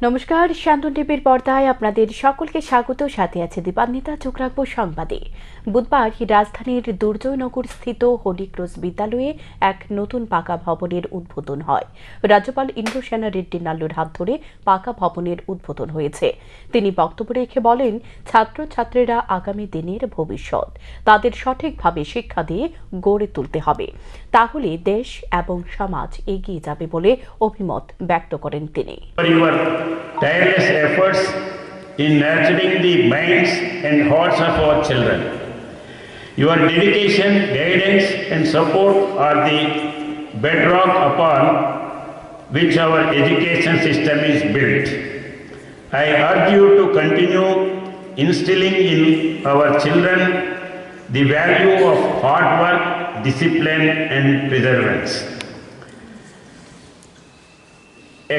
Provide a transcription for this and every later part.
নমস্কার, শান্তন টিভির পর্দায় আপনাদের সকলকে স্বাগত। সাথে আছে দীপান্বিতা। চোখ রাখবো সংবাদে। বুধবার রাজধানীর দুর্জয়নগর স্থিত হোলি ক্রস বিদ্যালয়ে এক নতুন পাকা ভবনের উদ্বোধন হয়। রাজ্যপাল ইন্দ্রসেনা রেড্ডি নাল্লুর হাত ধরে পাকা ভবনের উদ্বোধন হয়েছে। তিনি বক্তব্য রেখে বলেন, ছাত্রছাত্রীরা আগামী দিনের ভবিষ্যৎ, তাদের সঠিকভাবে শিক্ষা দিয়ে গড়ে তুলতে হবে, তাহলে দেশ এবং সমাজ এগিয়ে যাবে বলে অভিমত ব্যক্ত করেন তিনি। Tireless efforts in nurturing the minds and hearts of our children. Your dedication, guidance and support are the bedrock upon which our education system is built. I urge you to continue instilling in our children the value of hard work, discipline and perseverance.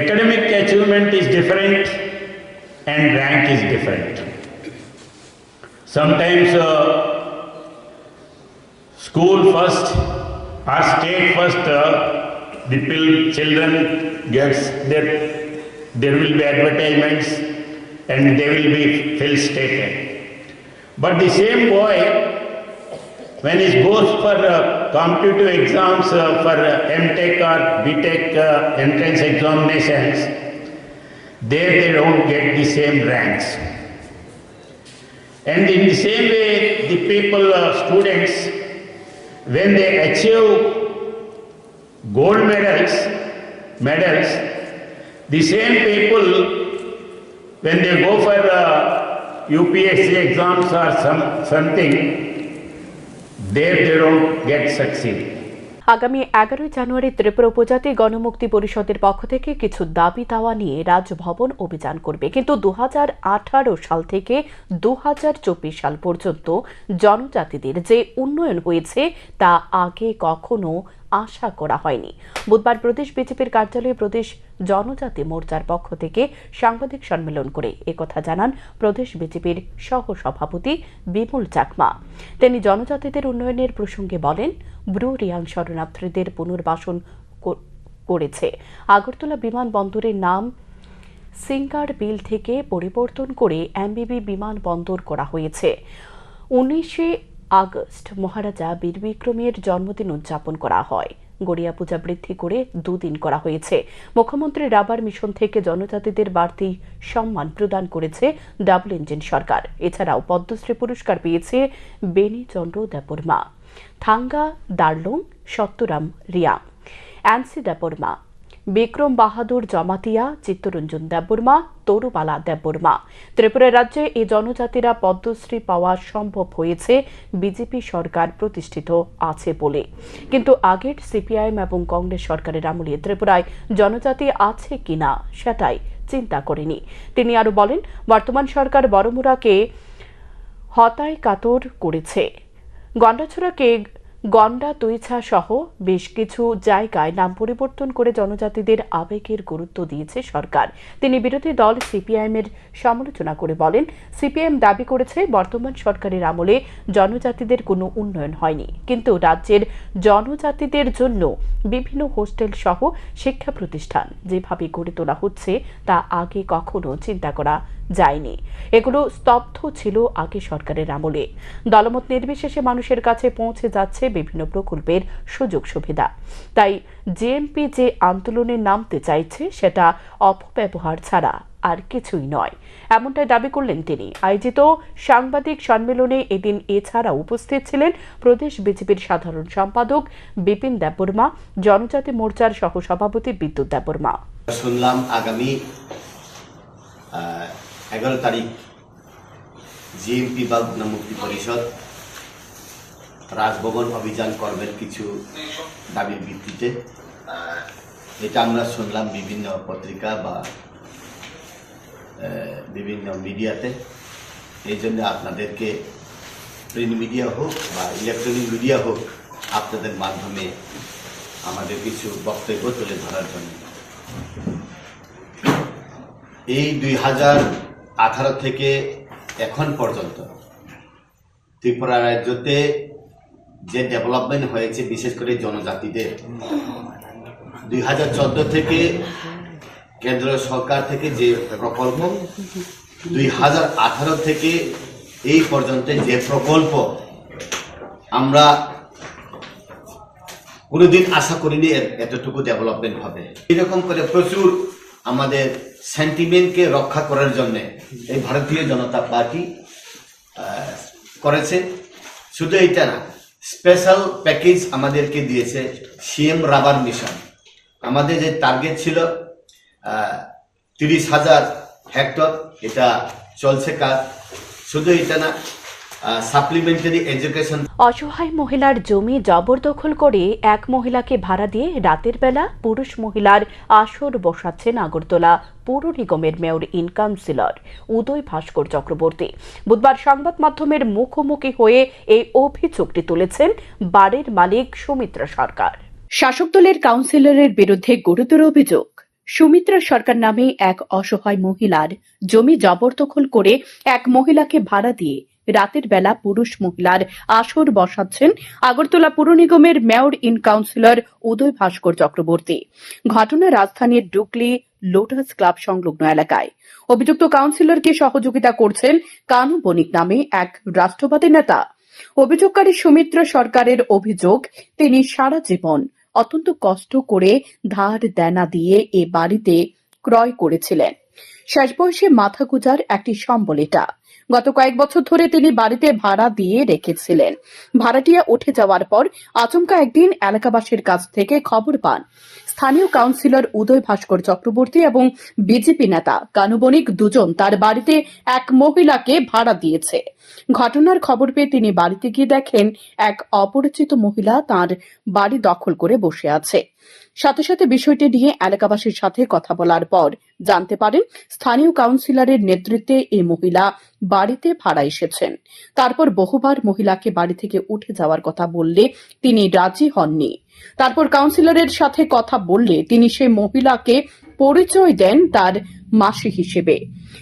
Academic achievement is different and rank is different. Sometimes school first or state first, the children gets that there will be advertisements and they will be feel stated. But the same boy, when he goes for competitive exams for MTech or BTech entrance examinations, there they don't get the same ranks. And in the same way, the people, students, when they achieve gold medals, the same people, when they go for UPSC exams or something, they don't get succeed. আগামী 11 জানুয়ারি ত্রিপুরা উপজাতি গণমুক্তি পরিষদের পক্ষ থেকে কিছু দাবি দাওয়া নিয়ে রাজভবন অভিযান করবে, কিন্তু 2018 সাল থেকে 2024 সাল পর্যন্ত জনজাতিদের যে উন্নয়ন হয়েছে তা আগে কখনো আশা করা হয়নি। বুধবার প্রদেশ বিজেপির কার্যালয়ে প্রদেশ জনজাতি মোর্চার পক্ষ থেকে সাংবাদিক সম্মেলন করে একথা জানান প্রদেশ বিজেপির সহ সভাপতি বিমল চাকমা। তিনি জনজাতিদের উন্নয়নের প্রসঙ্গে বলেন, ব্রু রিয়াং শরণার্থীদের পুনর্বাসন করেছে। আগরতলা বিমানবন্দরের নাম সিঙ্গার বিল থেকে পরিবর্তন করে এমবিবি বিমানবন্দর করা হয়েছে। 19 আগস্ট মহারাজা বীর বিক্রমের জন্মদিন উদযাপন করা হয়। গড়িয়া পূজা বৃদ্ধি করে 2 দিন করা হয়েছে। মুখ্যমন্ত্রী রাবার মিশন থেকে জনজাতিদের বাড়তি সম্মান প্রদান করেছে ডাবল ইঞ্জিন সরকার। এছাড়াও পদ্মশ্রী পুরস্কার পেয়েছে বেনি চন্দ্র দেববর্মা, থাঙ্গা দার্লং সত্যরাম রিয়াং, অ্যান্সি দেববর্মা, বিক্রম বাহাদুর জমাতিয়া, চিত্তরঞ্জন দেববর্মা, তরুবালা দেববর্মা। ত্রিপুরা রাজ্যে এই জনজাতিরা পদ্মশ্রী পাওয়া সম্ভব হয়েছে বিজেপি সরকার প্রতিষ্ঠিত আছে বলে, কিন্তু আগের সিপিআইএম এবং কংগ্রেস সরকারের আমলে ত্রিপুরায় জনজাতি আছে কিনা সেটাই চিন্তা করেনি। তিনি আরো বলেন, বর্তমান সরকার বড়মুড়াকে হতায় কাতর করেছে। গন্ডাছড়াকে গন্ডা তুইছা সহ বেশ কিছু জায়গায় নাম পরিবর্তন করে জনজাতিদের আবেগের গুরুত্ব দিয়েছে সরকার। তিনি বিরোধী দল সিপিআইএম এর সমালোচনা করে বলেন, সিপিআইএম দাবি করেছে বর্তমান সরকারের আমলে জনজাতিদের কোনো উন্নয়ন হয়নি, কিন্তু রাজ্যের জনজাতিদের জন্য বিভিন্ন হোস্টেল সহ শিক্ষা প্রতিষ্ঠান যেভাবে গড়ে তোলা হচ্ছে তা আগে কখনো চিন্তা করা যায়নি। এগুলো স্তব্ধ ছিল আগে সরকারের আমলে। দলমত নির্বিশেষে মানুষের কাছে পৌঁছে যাচ্ছে বিভিন্ন প্রকল্পের সুযোগ সুবিধা। তাই জেএমপি যে আন্দোলনে নামতে চাইছে সেটা অপব্যবহার ছাড়া আর কিছুই নয়, এমনটাই দাবি করলেন তিনি। আয়োজিত সাংবাদিক সম্মেলনে এদিন এছাড়া উপস্থিত ছিলেন প্রদেশ বিজেপির সাধারণ সম্পাদক বিপিন দেববর্মা, জনজাতি মোর্চার সহ সভাপতি বিদ্যুৎ দেববর্মা। শুনলাম আগামী 11 তারিখ জিএমপি বা গণমুক্তি পরিষদ রাজভবন অভিযান করবেন কিছু দাবির ভিত্তিতে। এটা আমরা শুনলাম বিভিন্ন পত্রিকা বা বিভিন্ন মিডিয়াতে। এই জন্য আপনাদেরকে প্রিন্ট মিডিয়া হোক বা ইলেকট্রনিক মিডিয়া হোক, আপনাদের মাধ্যমে আমাদের কিছু বক্তব্য তুলে ধরার জন্য। এই 2018 থেকে এখন পর্যন্ত ত্রিপুরা রাজ্যতে যে ডেভেলপমেন্ট হয়েছে, বিশেষ করে জনজাতিদের, 2014 থেকে কেন্দ্র সরকার থেকে যে প্রকল্প 2018 থেকে এই পর্যন্ত যে প্রকল্প আমরা কোনোদিন আশা করিনি এতটুকু ডেভেলপমেন্ট হবে। এরকম করে প্রচুর আমাদের সেন্টিমেন্টকে রক্ষা করার জন্য এই ভারতীয় জনতা পার্টি করেছে। শুধু এটা না, স্পেশাল প্যাকেজ আমাদেরকে দিয়েছে সিএম রাবার মিশন। আমাদের যে টার্গেট ছিল 30,000 হেক্টর, এটা চলছে কাজ। শুধু এটা না, সাপ্লিমেন্টারি এডুকেশন। অসহায় মহিলার জমি জবরদখল করে এক মহিলাকে ভাড়া দিয়ে রাতের বেলা পুরুষ মহিলার আসর বসাচ্ছেন আগরতলা পৌর নিগমের মেয়র ইন কাউন্সিলর উদয় ভাস্কর চক্রবর্তী। বুধবার সংবাদ মাধ্যমের মুখোমুখি হয়ে এই অভিযোগটি তুলেছেন বাড়ির মালিক সুমিত্রা সরকার। শাসক দলের কাউন্সিলরের বিরুদ্ধে গুরুতর অভিযোগ। সুমিত্রা সরকার নামে এক অসহায় মহিলার জমি জবরদখল করে এক মহিলাকে ভাড়া দিয়ে রাতের বেলা পুরুষ মহিলার আসর বসাচ্ছেন আগরতলা পুর নিগমের মেয়র ইন কাউন্সিলর উদয় ভাস্কর চক্রবর্তী। ঘটনা রাজধানীর ডুকলি লোটাস ক্লাব সংলগ্ন এলাকায়। অভিযুক্ত কাউন্সিলরকে সহযোগিতা করছেন কানু বণিক নামে এক রাষ্ট্রবাদী নেতা। অভিযোগকারী সুমিত্রা সরকারের অভিযোগ, তিনি সারা জীবন অত্যন্ত কষ্ট করে ধার দেনা দিয়ে এ বাড়িতে ক্রয় করেছিলেন। শেষ বয়সে মাথা গুজার একটি সম্বল এটা। গত কয়েক বছর ধরে তিনি বাড়িতে ভাড়া দিয়ে রেখেছিলেন। ভাড়াটিয়া উঠে যাওয়ার পর আচমকা একদিন এলাকাবাসীর কাছ থেকে খবর পান স্থানীয় কাউন্সিলর উদয় ভাস্কর চক্রবর্তী এবং বিজেপি নেতা কানু বণিক দুজন তার বাড়িতে এক মহিলাকে ভাড়া দিয়েছে। ঘটনার খবর পেয়ে তিনি বাড়িতে গিয়ে দেখেন এক অপরিচিত মহিলা তার বাড়ি দখল করে বসে আছে। সাথে সাথে বিষয়টি নিয়ে এলাকাবাসীর সাথে কথা বলার পর জানতে পারেন স্থানীয় কাউন্সিলরের নেতৃত্বে এই মহিলা বাড়িতে ভাড়া এসেছেন। তারপর বহুবার মহিলাকে বাড়ি থেকে উঠে যাওয়ার কথা বললে তিনি রাজি হননি। তারপর কাউন্সিলরের সাথে কথা বললে তিনি সেই মহিলাকে পরিচয় দেন তার মাসি হিসেবে।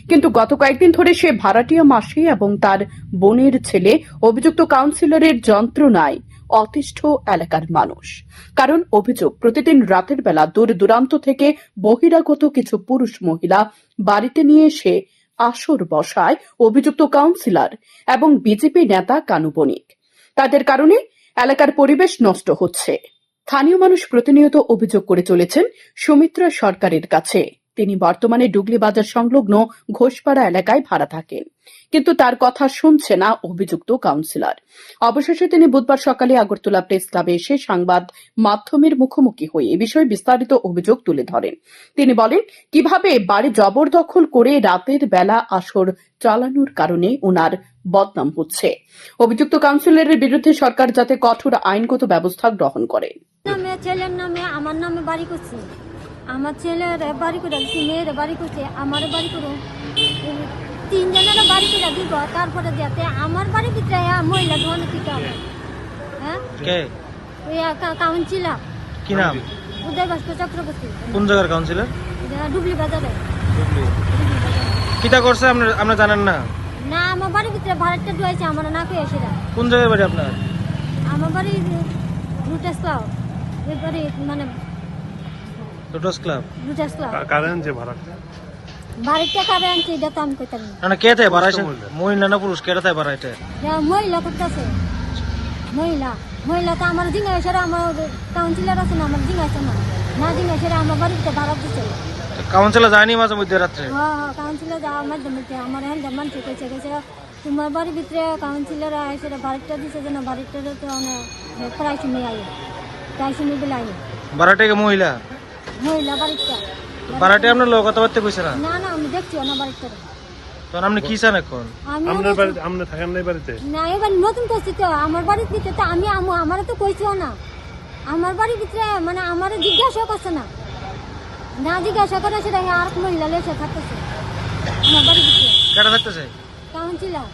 কিন্তু গত কয়েকদিন ধরে সে ভাড়াটিয়া মাসি এবং তার বোনের ছেলে অভিযুক্ত কাউন্সিলরের যন্ত্রণায় অতিষ্ঠ এলাকার মানুষ। কারণ অভিযোগ, প্রতিদিন রাতের বেলা দূর দূরান্ত থেকে বহিরাগত কিছু পুরুষ মহিলা বাড়িতে নিয়ে এসে আসর বসায় অভিযুক্ত কাউন্সিলর এবং বিজেপি নেতা কানু বণিক। তাদের কারণে এলাকার পরিবেশ নষ্ট হচ্ছে। স্থানীয় মানুষ প্রতিনিয়ত অভিযোগ করে চলেছেন সুমিত্রা সরকারের কাছে। তিনি বর্তমানে ডুগলি বাজার সংলগ্ন ঘোষপাড়া এলাকায় ভাড়া থাকেন, কিন্তু তার কথা শুনছে না অভিযুক্ত কাউন্সিলর। অবশেষে তিনি বুধবার সকালে আগরতলা প্রেস ক্লাবে এসে সংবাদ মাধ্যমের মুখোমুখি হয়ে এ বিষয়ে বিস্তারিত অভিযোগ তুলে ধরেন। তিনি বলেন কিভাবে বাড়ি জবরদখল করে রাতের বেলা আসর চালানোর কারণে ওনার বদনাম হচ্ছে। অভিযুক্ত কাউন্সিলরের বিরুদ্ধে সরকার যাতে কঠোর আইনগত ব্যবস্থা গ্রহণ করে। ছেলের নামে আমার নামে বাড়ি করছে, আমার ছেলের বাড়ি করে মেয়ের বাড়ি করছে, আমার বাড়ি করুন, তিনজনের বাড়ি করে দিব। তারপরে যাতে আমার বাড়ির ভিতরে মহিলা ধোয়ানো দিতে হবে। হ্যাঁ, কাউন্সিলর কি নাম? উদয় ভাস্কর চক্রবর্তী। কোন জায়গার কাউন্সিলর? ডুবলি বাজারে। কিটা করছে আমরা জানেন না? না, আমার বাড়ির ভিতরে ভাড়াটা ঢুয়েছে, আমার না পেয়ে সেটা। কোন জায়গায় বাড়ি আপনার? আমার বাড়ি লুটাস ক্লাব, ওই বাড়ি মানে লোটাস ক্লাব। লুটাস ক্লাব। কারেন্ট যে ভাড়াটা বাড়িটা কারে আনছে এটা তো আমি কইতাম না। না, কে থাকে ভাড়াইছে? মহিলা না পুরুষ? কে থাকে ভাড়াইতে? মহিলা করতেছে, মহিলা তো আমার জিজ্ঞাসা, আমার কাউন্সিলর আছে না, আমার জিজ্ঞাসা না জিজ্ঞাসা আমার বাড়িতে ভাড়া দিচ্ছে। কাউন্সিলর যায়নি মাঝে মধ্যে রাত্রে? হ্যাঁ, কাউন্সিলর যাওয়ার মাধ্যমে আমার হ্যাঁ জামান ঠিক হয়েছে, তোমার বাড়ির ভিতরে কাউন্সিলর এসে বাড়িটা দিচ্ছে যে না, বাড়িটা তো অনেক প্রায় শুনে আইয়ে, প্রায় শুনে দিলে আইয়ে। ভাড়াটে মহিলা বাড়িটা ভাড়াটে আপনার লোক কথাবার্তা কইছে না? না, আমি দেখছি না বাড়িটা। তখন আপনি কি চান এখন? আপনার বাড়িতে আপনি থাকেন না বাড়িতে? না, এবার নতুন করছি তো আমার বাড়ির ভিতরে তো আমি আমারও তো কইছিও না। আমার বাড়ির ভিতরে মানে আমার জিজ্ঞাসা করছে না জিজ্ঞাসা করে সেটা আর মহিলা লেসে থাকতেছে আমার বাড়ির ভিতরে। কেটা থাকতেছে? কাউন্সিলর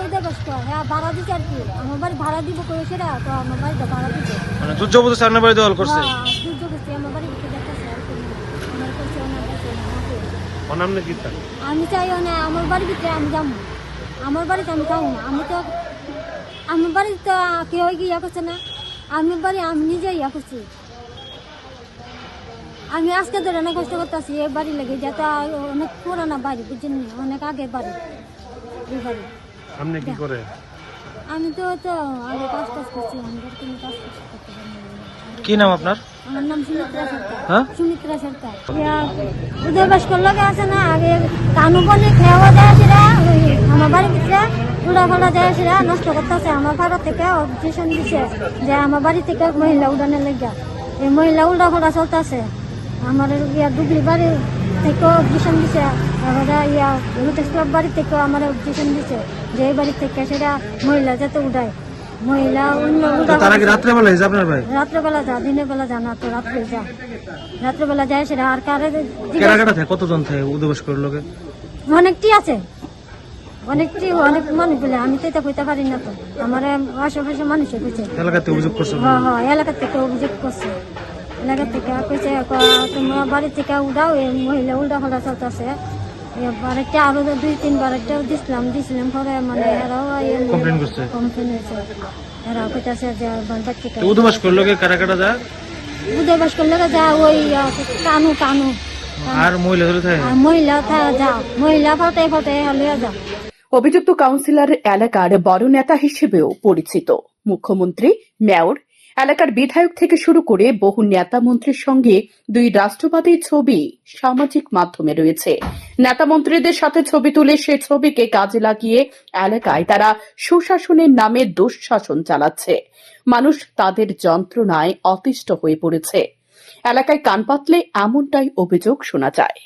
উদয় ভাস্কর। হ্যাঁ, ভাড়া দিচ্ছে আর কি। আমার বাড়ি ভাড়া দিব কই সেটা তো আমার বাড়িতে ভাড়া দিচ্ছে। মানে দুর্যোগ সামনে বাড়ি দখল করছে? দুর্যোগ হচ্ছে আমার বাড়ির ভিতরে দেখতেছে আর কি। আমার কইছে না অনামনে কি চান? আমি চাইও না আমার বাড়ির ভিতরে আমি যাবো, আমার বাড়িতে আমি যাবো না। আমি তো আমার বাড়িতে তো কেউ ইয়া করছে না, আমার বাড়ি আমি নিজে ইয়া করছি। আমি আজকে ধরে অনেক কষ্ট করতেছি এই বাড়ি লেগে যাতে অনেক পুরানা বাড়ি বুঝছেন অনেক আগে বাড়ি এই বাড়ি আপনি কি করে? আমি তো আগে কাজ করছি আমাদের কোনো কাজ করতে পারি না। কি নাম আপনার? আমার নাম সুমিত্রা সরকার। হ্যাঁ? সুমিত্রা সরকার। উদয় ভাস্কর লগে আছে না আগে কানু বনে খেয়াও যায় সেটা আমার বাড়ির ভিতরে উড়া ফোড়া যায় সেটা নষ্ট করতেছে। আমার ভাড়া থেকে অবজেকশন দিছে যে আমার বাড়ি থেকে মহিলা উড়ানের লেগে এই মহিলা উড়া ফোড়া চলতেছে। আমার ডুবলি বাড়ি থেকেও অবজেকশন দিছে, এবারে লোটাস ক্লাব বাড়ি থেকেও আমার অবজেকশন দিছে যে এই বাড়ি থেকে সেটা মহিলা যাতে উড়ায়। মহিলা অন্য তার আগে রাত্রেবেলা হয়েছে আপনার ভাই? রাত্রেবেলা যা, দিনের বেলা যা না, তো রাত্রে যা, রাত্রেবেলা যায় সেটা। আর কারে কেনাকাটা থাকে কতজন থাকে উদ্যোগ করে লোকে? অনেকটি আছে, অনেক মানুষ বলে আমি তো এটা কইতে পারি না। তো আমার আশেপাশে মানুষে কইছে এলাকাতে অভিযোগ করছে? হ্যাঁ, এলাকা থেকে অভিযোগ করছে। এলাকা থেকে কইছে তোমার বাড়ি থেকে উড়াও, এই মহিলা উল্টা ফোল্টা চলতেছে। এবারে আরো 2-3 একটা দিছিলাম পরে মানে এরাও কমপ্লেন করছে? কমপ্লেন হয়েছে। এরা কইতাছে যে বাচ্চাকে উদ্যোগ করে লোকে কারাকাটা যায় উদয় ভাস্কর লেগে যা ওই কানু আর মহিলা ধরে থাকে? আর মহিলা যা, মহিলা ফটে হলে যা। অভিযুক্ত কাউন্সিলর এলাকার বড় নেতা হিসেবেও পরিচিত। মুখ্যমন্ত্রী, মেয়র, এলাকার বিধায়ক থেকে শুরু করে বহু নেতা মন্ত্রীর সঙ্গে দুই রাষ্ট্রবাদী ছবি সামাজিক মাধ্যমে রয়েছে। নেতা মন্ত্রীদের সাথে ছবি তুলে সে ছবিকে কাজে লাগিয়ে এলাকায় তারা সুশাসনের নামে দুঃশাসন চালাচ্ছে। মানুষ তাদের যন্ত্রণায় অতিষ্ঠ হয়ে পড়েছে। এলাকায় কান পাতলে এমনটাই অভিযোগ শোনা যায়।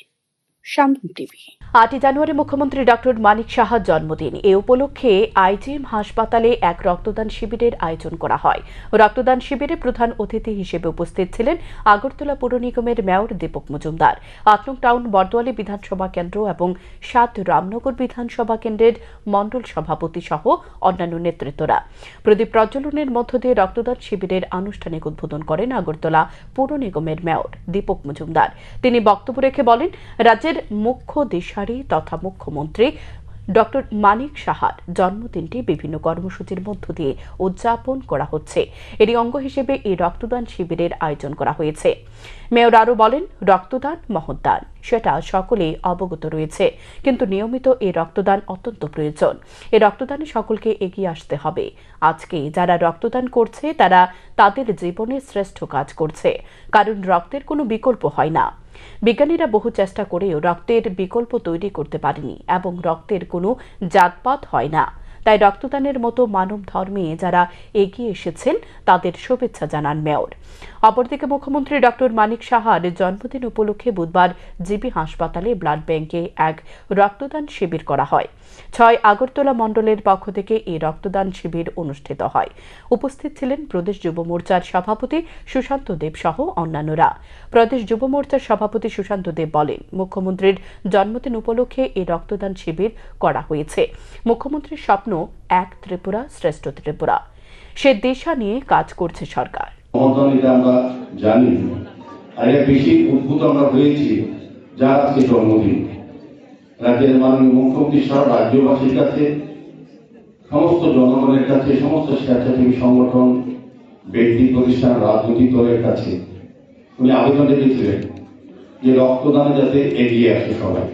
সান্দন টিভি। 8 জানুয়ারি মুখ্যমন্ত্রী ডক্টর মানিক সাহার জন্মদিন। এ উপলক্ষে আইজিএম হাসপাতালে এক রক্তদান শিবিরের আয়োজন করা হয়। রক্তদান শিবিরে প্রধান অতিথি হিসেবে উপস্থিত ছিলেন আগরতলা পৌর নিগমের মেয়র দীপক মজুমদার, 8 নং টাউন বরদোয়ালি বিধানসভা কেন্দ্র এবং 7 রামনগর বিধানসভা কেন্দ্রের মণ্ডল সভাপতি সহ অন্যান্য নেতৃত্বরা। প্রদীপ প্রজ্বলনের মধ্য দিয়ে রক্তদান শিবিরের আনুষ্ঠানিক উদ্বোধন করেন আগরতলা পৌর নিগমের মেয়র দীপক মজুমদার। তিনি বক্তব্য রেখে বলেন, রাজ্যের মুখ্য দিশারি তথা মুখ্যমন্ত্রী ডক্টর মানিক সাহার জন্মদিনটি বিভিন্ন কর্মসূচির মধ্য দিয়ে উদযাপন করা হচ্ছে। এরই অঙ্গ হিসেবে এই রক্তদান শিবিরের আয়োজন করা হয়েছে। মেয়র আরও বলেন, রক্তদান মহৎদান, সেটা সকলেই অবগত রয়েছে, কিন্তু নিয়মিত এই রক্তদান অত্যন্ত প্রয়োজন। এই রক্তদানে সকলকে এগিয়ে আসতে হবে। আজকে যারা রক্তদান করছে তারা তাদের জীবনে শ্রেষ্ঠ কাজ করছে, কারণ রক্তের কোনো বিকল্প হয় না। বিজ্ঞানীরা বহু চেষ্টা করেও রক্তের বিকল্প তৈরি করতে পারেনি এবং রক্তের কোনো জাতপাত হয় না। তাই রক্তদানের মতো মানব ধর্মে যারা এগিয়ে এসেছেন তাদের শুভেচ্ছা জানান মেয়র। অপরদিকে মুখ্যমন্ত্রী ডক্টর মানিক সাহার জন্মদিন উপলক্ষে বুধবার জিবি হাসপাতালে ব্লাড ব্যাংকে এক রক্তদান শিবির করা হয়। 6 আগরতলা মণ্ডলের পক্ষ থেকে এই রক্তদান শিবির অনুষ্ঠিত হয়। উপস্থিত ছিলেন প্রদেশ যুব মোর্চার সভাপতি সুশান্ত দেব সহ অন্যান্যরা। প্রদেশ যুব মোর্চার সভাপতি সুশান্ত দেব বলেন, মুখ্যমন্ত্রীর জন্মদিন উপলক্ষে এই রক্তদান শিবির করা হয়েছে। মুখ্যমন্ত্রীর স্বপ্ন এক ত্রিপুরা শ্রেষ্ঠ ত্রিপুরা, সে দিশা নিয়ে কাজ করছে সরকার। আমরা জানি আর বেশি উদ্ভূত আমরা হয়েছি যার আজকে জন্মদিন। রাজ্যের মাননীয় মুখ্যমন্ত্রী সহ রাজ্যবাসীর কাছে, সমস্ত জনগণের কাছে, সমস্ত স্বেচ্ছাসেবী সংগঠন, ব্যক্তি প্রতিষ্ঠান, রাজনৈতিক দলের কাছে উনি আবেদন রেখেছিলেন যে রক্তদানে যাতে এগিয়ে আসে সবাই।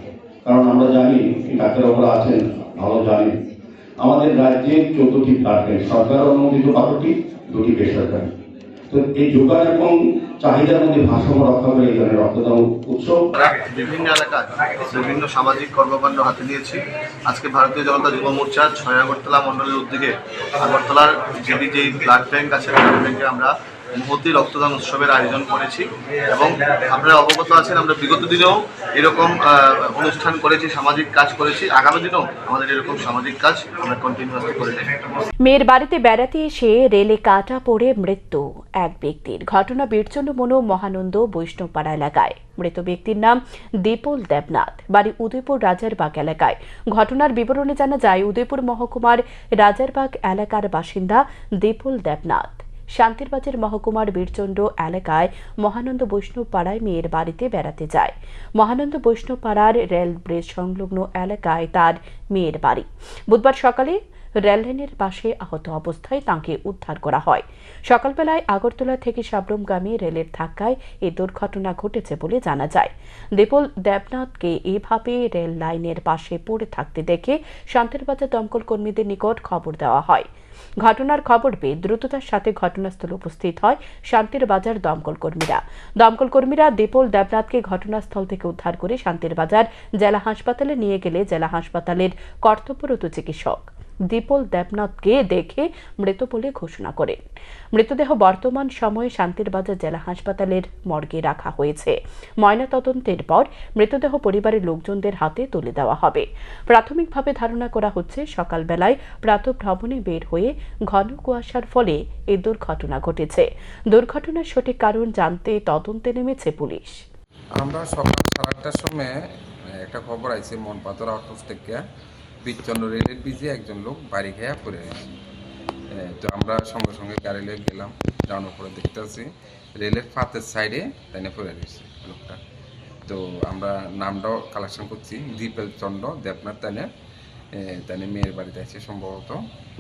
কারণ আমরা জানি, ডাক্তারবাবুরা আছেন ভালো জানেন, আমাদের রাজ্যে 14টি ব্লাড ব্যাংক, সরকার অনুমোদিত 12টি, 2টি বেসরকারি। তো এই যোগান এবং চাহিদার মধ্যে ভারসাম্য রক্ষা করে এই ধরনের রক্তদান উৎসব বিভিন্ন এলাকায় বিভিন্ন সামাজিক কর্মকাণ্ড হাতে নিয়েছি। আজকে ভারতীয় জনতা যুব মোর্চার 6 আগরতলা মণ্ডলের উদ্যোগে আগরতলার যে ব্লাড ব্যাংক আছে, ব্লাড ব্যাংকে আমরা মহতি রক্তদান উৎসবের আয়োজন করেছি। এবং আপনারা অবগত আছেন, আমরা বিগত দিনেও এরকম অনুষ্ঠান করেছি, সামাজিক কাজ করেছি। আগামী দিনেও আমাদের এরকম সামাজিক কাজ আমরা কন্টিনিউয়াসলি করে যাই। মেয়ের বাড়িতে বেড়াতে এসে রেলে কাটা পড়ে মৃত্যু এক ব্যক্তির। ঘটনা বীরচন্দ্রমনো মহানন্দ বৈষ্ণবপাড়া এলাকায়। মৃত ব্যক্তির নাম দীপল দেবনাথ, বাড়ি উদয়পুর রাজারবাগ এলাকায়। ঘটনার বিবরণে জানা যায়, উদয়পুর মহকুমার রাজারবাগ এলাকার বাসিন্দা দীপল দেবনাথ শান্তিরবাজার মহকুমার বীরচন্দ্র এলাকায় মহানন্দ বৈষ্ণব পাড়ায় মেয়ের বাড়িতে বেড়াতে যায়। মহানন্দ বৈষ্ণব পাড়ার রেল ব্রিজ সংলগ্ন এলাকায় তার মেয়ের বাড়ি। বুধবার সকালে রেললাইনের পাশে আহত অবস্থায় তাঁকে উদ্ধার করা হয়। সকালবেলায় আগরতলা থেকে সাবরুমগামী রেলের ধাক্কায় এই দুর্ঘটনা ঘটেছে বলে জানা যায়। দীপল দেবনাথকে এভাবে রেল লাইনের পাশে পড়ে থাকতে দেখে শান্তিরবাজার দমকল কর্মীদের নিকট খবর দেওয়া হয়। ঘটনার খবর পেয়ে দ্রুততার সাথে ঘটনাস্থলে উপস্থিত হয় শান্তিরবাজার দমকল কর্মীরা দীপল দেবনাথকে ঘটনাস্থল থেকে উদ্ধার করে শান্তিরবাজার জেলা হাসপাতালে নিয়ে গেলে জেলা হাসপাতালের কর্তব্যরত চিকিৎসক দীপল দেবনাথকে দেখে মৃত বলে ঘোষণা করেন। মৃতদেহ বর্তমান সময়ে শান্তিরবাজার জেলা হাসপাতালের মর্গে রাখা হয়েছে। ময়নাতদন্তের পর মৃতদেহ পরিবারের লোকজনদের হাতে তুলে দেওয়া হবে। প্রাথমিকভাবে ধারণা করা হচ্ছে সকালবেলায় প্রাতঃভ্রমণে বের হয়ে ঘন কুয়াশার ফলে এই দুর্ঘটনা ঘটেছে। দুর্ঘটনার সঠিক কারণ জানতে তদন্তে নেমেছে পুলিশ। আমরা সকাল 8:30টার সময় একটা খবর আইছে মনপাতর আউটপোস্ট থেকে বিচ্ছন্ন রেলের ব্রিজে একজন লোক বাড়ি খেয়া পড়ে গেছে। তো আমরা সঙ্গে সঙ্গে গাড়ি লিয়ে গেলাম, যাওয়ার পরে দেখতে পাচ্ছি রেলের ফাতের সাইডে তাইনে পড়ে গেছে লোকটা। তো আমরা নামটাও কালেকশন করছি, দীপল চন্দ্র দেবনাথ তাইনে মেয়ের বাড়িতে আছে সম্ভবত।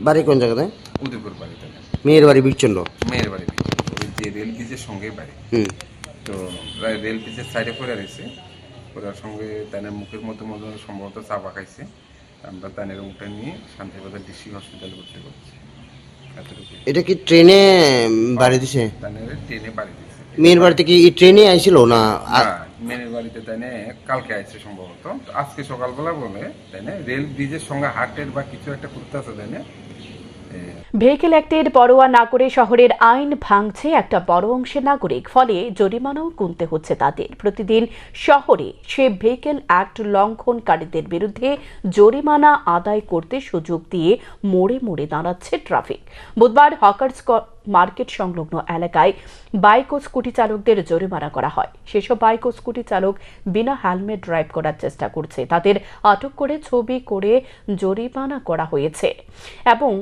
বাড়ি কোন জায়গাতে? উদয়পুর বাড়িতে। মেয়ের বাড়ি বিচ্ছন্ন? মেয়ের বাড়ি বিচ্ছন্ন, ওই যে রেল ব্রিজের সঙ্গে বাড়ি। তো রেল ব্রিজের সাইডে পড়ে রয়েছে, পড়ার সঙ্গে তাদের মুখের মধ্যে সম্ভবত চাপা খাইছে। আমরা তাদের মুখটা নিয়ে শান্তিবাজার ডিস্ট্রিক্ট হসপিটালে ভর্তি করছি। এটা কি ট্রেনে বাড়ি দিছে? তাদের ট্রেনে বাড়ি দিছে। মেয়ের বাড়িতে কি ট্রেনে আইছিল না? মেয়ের বাড়িতে তাইনে কালকে আইছে সম্ভবত, আজকে সকালবেলা বলে তাইনে রেল ব্রিজের সঙ্গে হাটের বা কিছু একটা করতে আছে তাইনে। ভেহিকেল অ্যাক্টের পরোয়া না করে শহরের আইন ভাঙছে একটা বড় অংশের নাগরিক, ফলে জরিমানাও গুনতে হচ্ছে তাদের। প্রতিদিন শহরে সে ভেহিকেল অ্যাক্ট লঙ্ঘনকারীদের বিরুদ্ধে জরিমানা আদায় করতে সুযোগ দিয়ে মোড়ে মোড়ে দাঁড়াচ্ছে ট্রাফিক। বুধবার হকার্স মার্কেট সংলগ্ন এলাকায় বাইক ও স্কুটি চালকদের জরিমানা করা হয়। সেসব বাইক ও স্কুটি চালক বিনা হেলমেট ড্রাইভ করার চেষ্টা করছে, তাদের আটক করে ছবি করে জরিমানা করা হয়েছে এবং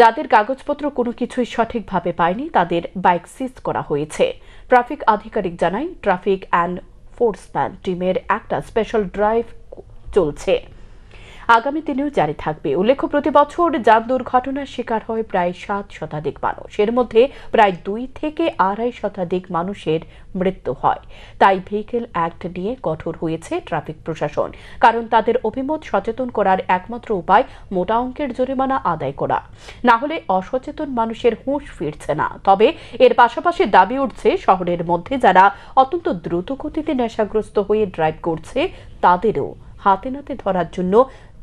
যাদের কাগজপত্র কোনো কিছুই সঠিকভাবে পায়নি তাদের বাইক সিজ করা হয়েছে। ট্রাফিক আধিকারিক জানায়, ট্রাফিক এনফোর্সমেন্ট টিমের একটা স্পেশাল ড্রাইভ চলছে, আগামী দিনেও জারি থাকবে। উল্লেখ্য, প্রতি বছর যান দুর্ঘটনার শিকার হয় প্রায় 7 শতাধিক মানুষ। এর মধ্যে প্রায় 2 থেকে 2.5 শতাধিক মানুষের মৃত্যু হয়। তাই ভেহিকেল অ্যাক্ট নিয়ে কঠোর হয়েছে ট্রাফিক প্রশাসন, কারণ তাদের অভিমত সচেতন করার একমাত্র উপায় মোটা অঙ্কের জরিমানা আদায় করা, না হলে অসচেতন মানুষের হুঁশ ফিরছে না। তবে এর পাশাপাশি দাবি উঠছে, শহরের মধ্যে যারা অত্যন্ত দ্রুত গতিতে নেশাগ্রস্ত হয়ে ড্রাইভ করছে তাদেরও হাতে নাতে ধরার জন্য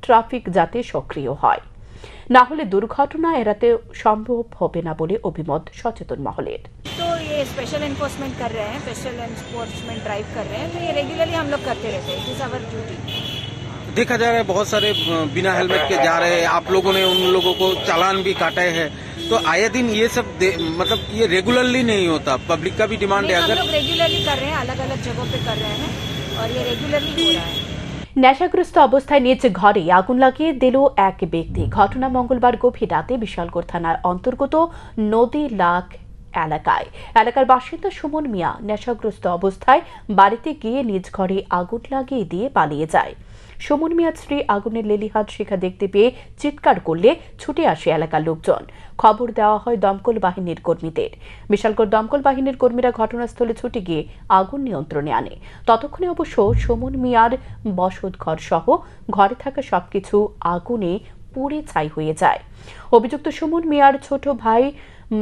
ট্রাফিক যাতে সক্রিয় হয়, না হলে দুর্ঘটনা এড়াতে সম্ভব হবে না বলে অভিমত সচেতন মহলের। तो ये स्पेशल एनफोर्समेंट कर रहे हैं, स्पेशल एनफोर्समेंट ड्राइव कर रहे हैं, तो ये रेगुलरली हम लोग करते रहते हैं। It is our duty. देखा जा रहा है बहुत सारे बिना हेलमेट के जा रहे हैं, आप लोगों ने उन लोगों को चालान भी काटे हैं। तो आए दिन ये सब मतलब ये रेगुलरली नहीं होता, पब्लिक का भी डिमांड है। हम लोग रेगुलरली कर रहे हैं, अलग अलग जगहों पे कर रहे हैं और ये रेगुलरली हो रहा है। নেশাগ্রস্ত অবস্থায় নিজ ঘরে আগুন লাগিয়ে দিল এক ব্যক্তি। ঘটনা মঙ্গলবার গভীর রাতে বিশালগড় থানার অন্তর্গত নদী লাখ এলাকার বাসিন্দা সুমন মিয়া নেশাগ্রস্ত অবস্থায় বাড়িতে গিয়ে নিজ ঘরে আগুন লাগিয়ে দিয়ে পালিয়ে যায়। সুমন মিয়ার স্ত্রী আগুনের লেলিহাত শিখা দেখতে পেয়ে চিৎকার করলে ছুটে আসে এলাকার লোকজন। খবর দেওয়া হয় দমকল বাহিনীর কর্মীদের। বিশালগড় দমকল বাহিনীর কর্মীরা ঘটনাস্থলে ছুটে গিয়ে আগুন নিয়ন্ত্রণে আনে। ততক্ষণে অবশ্য সুমন মিয়ার বসত ঘর সহ ঘরে থাকা সবকিছু আগুনে পুড়ে ছাই হয়ে যায়। অভিযুক্ত সুমন মিয়ার ছোট ভাই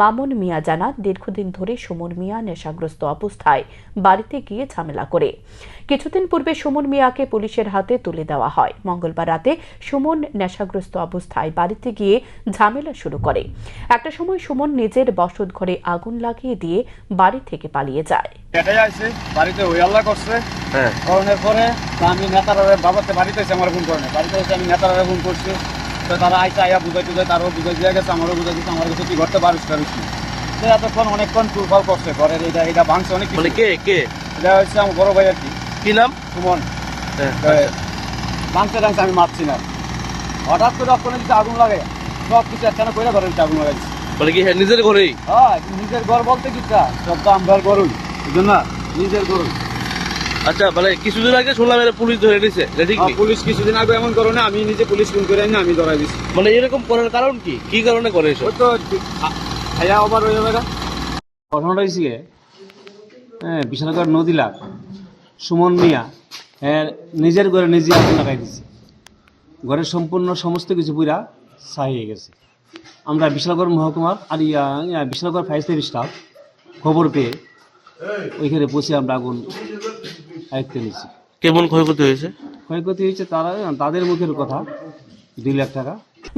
মামুন মিয়া জানান, দীর্ঘদিন ধরে সুমন মিয়া নেশাগ্রস্ত অবস্থায় বাড়িতে গিয়ে ঝামেলা করে। কিছুদিন পূর্বে সুমন মিয়াকে পুলিশের হাতে তুলে দেওয়া হয়। মঙ্গলবার রাতে সুমন নেশাগ্রস্ত অবস্থায় বাড়িতে গিয়ে ঝামেলা শুরু করে। একটা সময় সুমন নিজের বসত ঘরে আগুন লাগিয়ে দিয়ে বাড়ি থেকে পালিয়ে যায়। বাড়িতে ওই আল্লাহ করছে, করণের পরে আমি নেতারা বাবাতে বাড়িতে এসে আমার ফোন করে না, বাড়িতে এসে আমি নেতারা ফোন করছি। তো তারা আইসা আইয়া বুঝাই টুঝাই, তারও বুঝাই দিয়ে গেছে, আমারও বুঝাই দিচ্ছে, আমার কাছে কি করতে পারিস তো এতক্ষণ অনেকক্ষণ টুলফল করছে ঘরের। এটা ভাঙছে অনেক কিছু। এটা হচ্ছে আমার বড় ভাই আর কি নাম সুমন। ভাঙছে টাঙছে আমি মারছি না, হঠাৎ করে কোনো কিছু আগুন লাগে, সব কিছু একখানে করে ঘরের আগুন লাগাইছে। বলে কি নিজের ঘরেই? হ্যাঁ, নিজের ঘর বলতে কি সব তো আমার ঘরই, বুঝলেন না, নিজের ঘরই। আচ্ছা মানে কিছুদিন আগে শুনলাম এটা পুলিশ ধরে নিছে, ঠিক কি? পুলিশ কিছুদিন আগে এমন করে না, আমি নিজে পুলিশ ফোন করে আনি, আমি ধরাই দিচ্ছি। মানে এরকম করার কারণ কি, কি কারণে করে এসব? ওই তো খাইয়া ওভার হয়ে যাবে। ঘটনাটা হয়েছে বিশালগড় নদী লাগ সুমন মিয়া নিজের ঘরে নিজে আগুন লাগাই দিচ্ছে, ঘরের সম্পূর্ণ সমস্ত কিছু পুরা ছাই হয়ে গেছে। আমরা বিশালগড় মহকুমার আর বিশালগড় ফায়ার সার্ভিস স্টাফ খবর পেয়ে ওইখানে পৌঁছে আমরা আগুন আয়ত্তে নিয়েছি। কেমন ক্ষয়ক্ষতি হয়েছে? ক্ষয়ক্ষতি হয়েছে তাদের মুখের কথা 2 লাখ টাকা।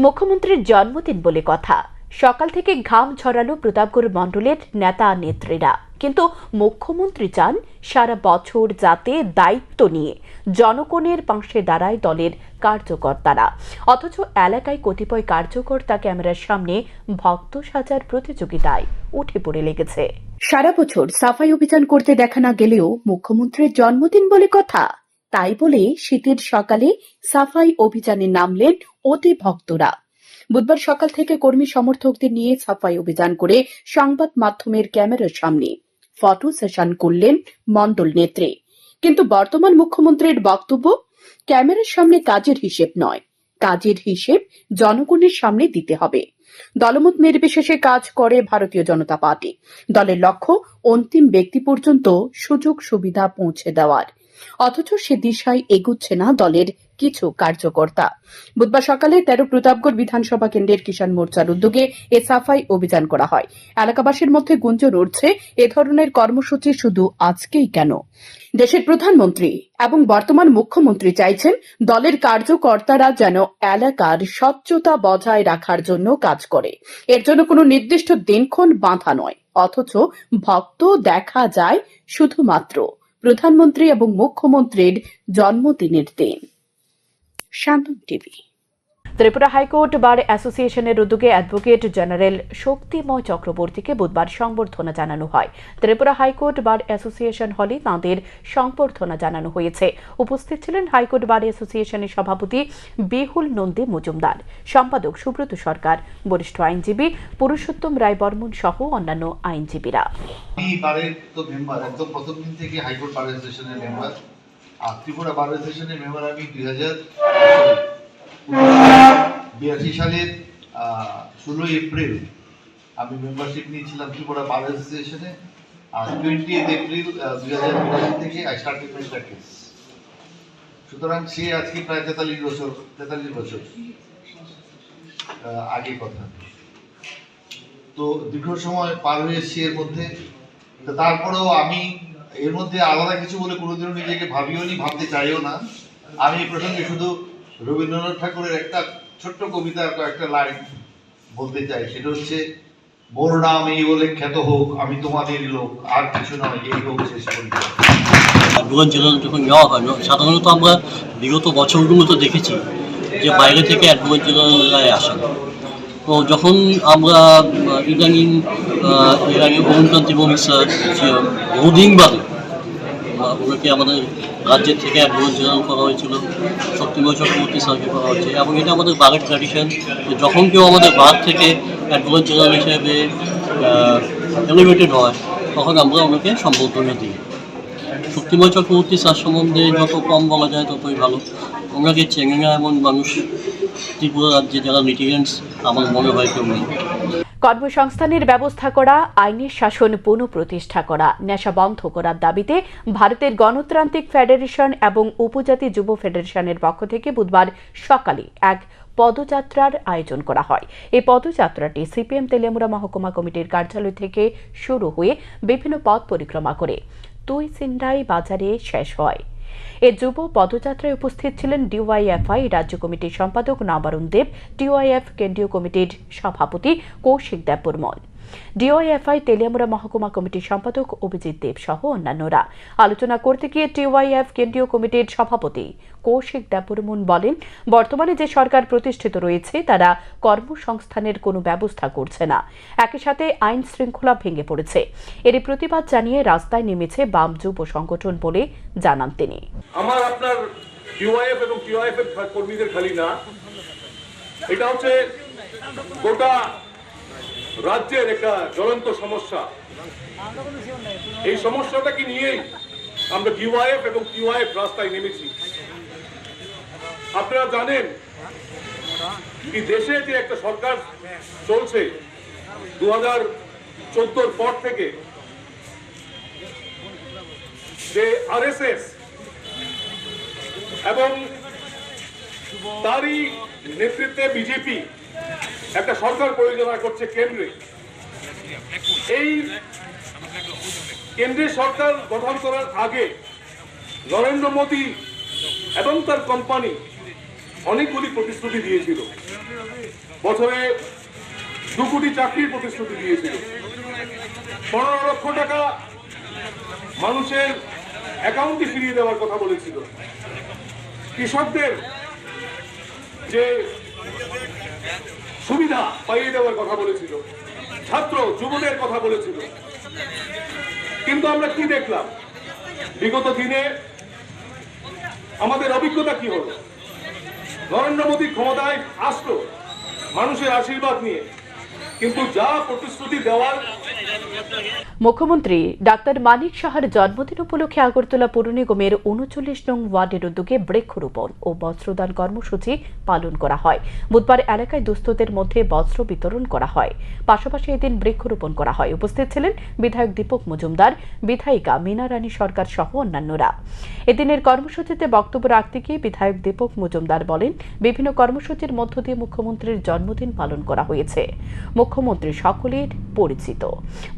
মুখ্যমন্ত্রীর জন্মদিন বলে কথা, সকাল থেকে ঘাম ঝরালো প্রতাপগড় মণ্ডলের নেতা নেত্রীরা, কিন্তু মুখ্যমন্ত্রী চান সারা বছর যাতে দায়িত্ব নিয়ে জনগণের পাশে দাঁড়ায় দলের কার্যকর্তারা, অথচ এলাকায় কতিপয় কার্যকর্তা ক্যামেরার সামনে ভক্ত সাজার প্রতিযোগিতায় উঠে পড়ে লেগেছে। সারা বছর সাফাই অভিযান করতে দেখা না গেলেও মুখ্যমন্ত্রীর জন্মদিন বলে কথা, তাই বলে শীতের সকালে সাফাই অভিযানে নামলেন অতি ভক্তরা। বুধবার সকাল থেকে কর্মী সমর্থকদের নিয়ে সাফাই অভিযান করে সংবাদ মাধ্যমের ক্যামেরার সামনে ফটো সেশন করলেন মণ্ডল নেত্রী। কিন্তু বর্তমান মুখ্যমন্ত্রীর বক্তব্য, ক্যামেরার সামনে কাজের হিসেব নয়, কাজের হিসেব জনগণের সামনে দিতে হবে। দলমত নির্বিশেষে কাজ করে ভারতীয় জনতা পার্টি, দলের লক্ষ্য অন্তিম ব্যক্তি পর্যন্ত সুযোগ সুবিধা পৌঁছে দেওয়ার, অথচ সে দিশায় এগুচ্ছে না দলের কিছু কার্যকর্তা। বুধবার সকালে 13 প্রতাপগড় বিধানসভা কেন্দ্রের কিষাণ মোর্চার উদ্যোগে এ সাফাই অভিযান করা হয়। এলাকাবাসীর মধ্যে গুঞ্জন উঠছে, এ ধরনের কর্মসূচি শুধু আজকেই কেন? দেশের প্রধানমন্ত্রী এবং বর্তমান মুখ্যমন্ত্রী চাইছেন দলের কার্যকর্তারা যেন এলাকার স্বচ্ছতা বজায় রাখার জন্য কাজ করে। এর জন্য কোনো নির্দিষ্ট দিনক্ষণ বাঁধা নয়, অথচ ভক্ত দেখা যায় শুধুমাত্র প্রধানমন্ত্রী এবং মুখ্যমন্ত্রীর জন্মদিনের দিন। শান্তন টিভি। ত্রিপুরা হাইকোর্ট বার অ্যাসোসিয়েশনের উদ্যোগে অ্যাডভোকেট জেনারেল শক্তিময় চক্রবর্তীকে বুধবার সংবর্ধনা জানানো হয়। ত্রিপুরা হাইকোর্ট বার অ্যাসোসিয়েশন হলে তাঁদের সংবর্ধনা জানানো হয়েছে। উপস্থিত ছিলেন হাইকোর্ট বার অ্যাসোসিয়েশনের সভাপতি বিহুল নন্দী মজুমদার, সম্পাদক সুব্রত সরকার, বরিষ্ঠ আইনজীবী পুরুষোত্তম রায় বর্মন সহ অন্যান্য আইনজীবীরা। আমি বারের তো মেম্বার, একদম প্রথম দিন থেকে হাইকোর্ট বার অ্যাসোসিয়েশনের মেম্বার, আর ত্রিপুরা বার অ্যাসোসিয়েশনের মেম্বার আমি 2082 সালের 16 এপ্রিল আমি মেম্বারশিপ নিয়েছিলাম ত্রিপুরা বার অ্যাসোসিয়েশনে, আর 20 এপ্রিল 2022 থেকে আই স্টার্টেড মাই প্র্যাকটিস। সুতরাং সে আজকে প্রায় 43 বছর আগে কথা। তো দীর্ঘ সময় পার হয়েছে এর মধ্যে, তারপরেও আমি এর মধ্যে আলাদা কিছু বলে কোনোদিনও নিজেকে ভাবিও নি, ভাবতে চাইও না। আমি এই প্রসঙ্গে শুধু রবীন্দ্রনাথ ঠাকুরের একটা ছোট্ট কবিতার কয়েকটা লাইন বলতে চাই, সেটা হচ্ছে, মোর নাম এই বলে খ্যাত হোক, আমি তোমাদের লোক, আর কিছু নয়, এই হোক শেষ পর্যন্ত। যখন নেওয়া হয়, সাধারণত আমরা বিগত বছরগুলোতে দেখেছি যে বাইরে থেকে অ্যাডভোকেট জেনারেলরাই আসেন। তো যখন আমরা ইদানিং অরুণকান্তি ভৌমিক স্যার বহুদিন বাদে ওনাকে আমাদের রাজ্যের থেকে অ্যাডভোকেট জেনারেল করা হয়েছিল, শক্তিময় চক্রবর্তী স্যারকে করা হয়েছে, এবং এটা আমাদের বারের ট্র্যাডিশন। যখন কেউ আমাদের বার থেকে অ্যাডভোকেট জেনারেল হিসেবে এলিভেটেড হয়, তখন আমরা ওনাকে সম্বর্ধনা দিই। শক্তিময় চক্রবর্তী স্যার সম্বন্ধে যত কম বলা যায় ততই ভালো। ওনাকে চেনে না এমন মানুষ ত্রিপুরা রাজ্যে যারা লিটিগেন্টস আমার মনে হয় কেউ নেই। কর্মসংস্থানের ব্যবস্থা করা, আইনের শাসন পুনঃপ্রতিষ্ঠা করা, নেশা বন্ধ করার দাবিতে ভারতের গণতান্ত্রিক ফেডারেশন এবং উপজাতি যুব ফেডারেশনের পক্ষ থেকে বুধবার সকালে এক পদযাত্রার আয়োজন করা হয়। এই পদযাত্রাটি সিপিএম তেলিয়ামুড়া মহকুমা কমিটির কার্যালয় থেকে শুরু হয়ে বিভিন্ন পথ পরিক্রমা করে তুইসিন্ডাই বাজারে শেষ হয়। এ যুব পদযাত্রায় উপস্থিত ছিলেন ডিওয়াইএফআই রাজ্য কমিটির সম্পাদক নবারুণ দেব, ডিওয়াইএফ কেন্দ্রীয় কমিটির সভাপতি কৌশিক দেববর্মন, ডিওয়াইএফআই তেলিয়ামুড়া মহকুমা কমিটির সম্পাদক অভিজিৎ দেব সহ অন্যান্যরা। আলোচনা করতে গিয়ে টিওয়াইএফ কেন্দ্রীয় কমিটির সভাপতি কৌশিক দেববর্মন বলেন, বর্তমানে যে সরকার প্রতিষ্ঠিত রয়েছে তারা কর্মসংস্থানের কোনো ব্যবস্থা করছে না, একই সাথে আইন শৃঙ্খলা ভেঙে পড়েছে। এরই প্রতিবাদ জানিয়ে রাস্তায় নেমেছে বাম যুব সংগঠন বলে জানান তিনি। আমার আপনার ডিওয়াইএফ এবং টিওআইএফ এর কর্মীদের খালি না, এটা হচ্ছে গোটা রাজ্যের একটা জ্বলন্ত সমস্যা। এই সমস্যাটাকে নিয়েই আমরা ডিওয়াইএফ এবং কিউআইএফ রাস্তায় নেমেছি। আপনারা জানেন কি দেশে যে একটা সরকার চলছে 2014 পর থেকে, যে আরএসএস এবং তারই নেতৃত্বে বিজেপি একটা সরকার পরিচালনা করছে কেন্দ্রে। এই কেন্দ্রের সরকার গঠন করার আগে নরেন্দ্র মোদী এবং তার কোম্পানি অনেকগুলি প্রতিশ্রুতি দিয়েছিল। বছরে 2 কোটি চাকরির প্রতিশ্রুতি দিয়েছিল, 15 লক্ষ টাকা মানুষের অ্যাকাউন্টে ফিরিয়ে দেওয়ার কথা বলেছিল, কৃষকদের যে সুবিধা পাইয়ে দেওয়ার কথা বলেছিল, ছাত্র যুবদের কথা বলেছিল। কিন্তু আমরা কি দেখলাম বিগত দিনে? আমাদের অভিজ্ঞতা কি হলো? নরেন্দ্র মোদী ক্ষমতায় আসলো মানুষের আশীর্বাদ নিয়ে, কিন্তু যা প্রতিশ্রুতি দেওয়ার। মুখ্যমন্ত্রী ডাক্তার মানিক সাহার জন্মদিন উপলক্ষে আগরতলা পৌর নিগমের 39 নং ওয়ার্ডের উদ্যোগে বৃক্ষরোপণ ও বস্ত্রদান কর্মসূচি পালন করা হয়। বুধবার এলাকায় দুস্থদের মধ্যে বস্ত্র বিতরণ করা হয়, পাশাপাশি এদিন বৃক্ষরোপণ করা হয়। উপস্থিত ছিলেন বিধায়ক দীপক মজুমদার, বিধায়িকা মীনা রানী সরকার সহ অন্যান্যরা। এদিনের কর্মসূচিতে বক্তব্য রাখতে গিয়ে বিধায়ক দীপক মজুমদার বলেন, বিভিন্ন কর্মসূচির মধ্য দিয়ে মুখ্যমন্ত্রীর জন্মদিন পালন করা হয়েছে। মুখ্যমন্ত্রী সকলের পরিচিত।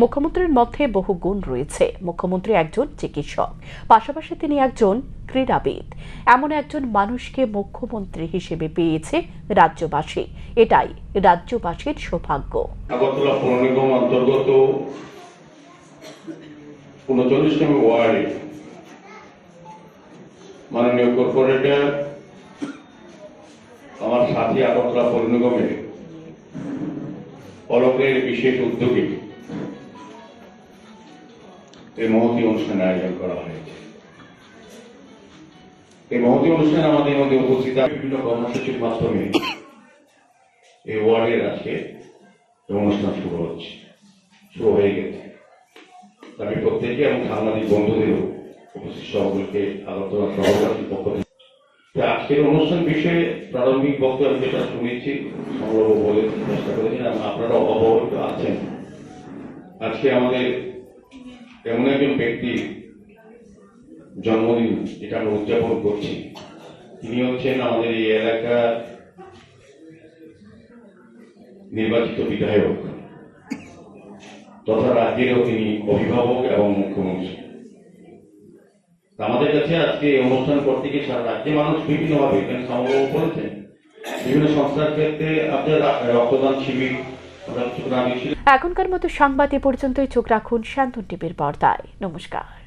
মুখ্যমন্ত্রীর মধ্যে বহু গুণ রয়েছে। মুখ্যমন্ত্রী একজন চিকিৎসক, পাশাপাশি তিনি একজন ক্রীড়াবিদ। এমন একজন মানুষকে মুখ্যমন্ত্রী হিসেবে পেয়েছে রাজ্যবাসী, এটাই রাজ্যবাসীর সৌভাগ্য। আগরতলা পৌর নিগম অন্তর্গত 39 নং ওয়ার্ডে মাননীয় কর্পোরেটর আমার সাথী আগরতলা পৌর নিগমের পলকের বিশেষ উদ্যোগে এই মহতী অনুষ্ঠানের আয়োজন করা হয়েছে। এই মহতী অনুষ্ঠানে আমাদের মধ্যে উপস্থিত বিভিন্ন কর্মসূচির মাধ্যমে এই ওয়ার্ডের আজকে অনুষ্ঠান শুরু হয়ে গেছে। আমি প্রত্যেকে এবং সাংবাদিক বন্ধুদেরও উপস্থিত সকলকে আগরতলা শহরবাসীর পক্ষ থেকে আজকের অনুষ্ঠান বিষয়ে প্রারম্ভিক বক্তব্য যেটা শুনেছি সংগ্রহ বলে চেষ্টা করেছেন, আপনারা অবগত আছেন। আজকে আমাদের এমন একজন ব্যক্তি জন্মদিন যেটা আমরা উদযাপন করছি, তিনি হচ্ছেন আমাদের এই এলাকার নির্বাচিত বিধায়ক তথা রাজ্যেরও তিনি অভিভাবক এবং মুখ্যমন্ত্রী। আমাদের কাছে আজকে এই অনুষ্ঠান করতে গিয়ে সারা রাজ্যে মানুষ বিভিন্নভাবে এখানে সমাগম করেছেন। বিভিন্ন সংস্থার ক্ষেত্রে আপনার রক্তদান শিবির। এখনকার মতো সংবাদ এ পর্যন্তই। চোখ রাখুন শান্তন টিভির পর্দায়। নমস্কার।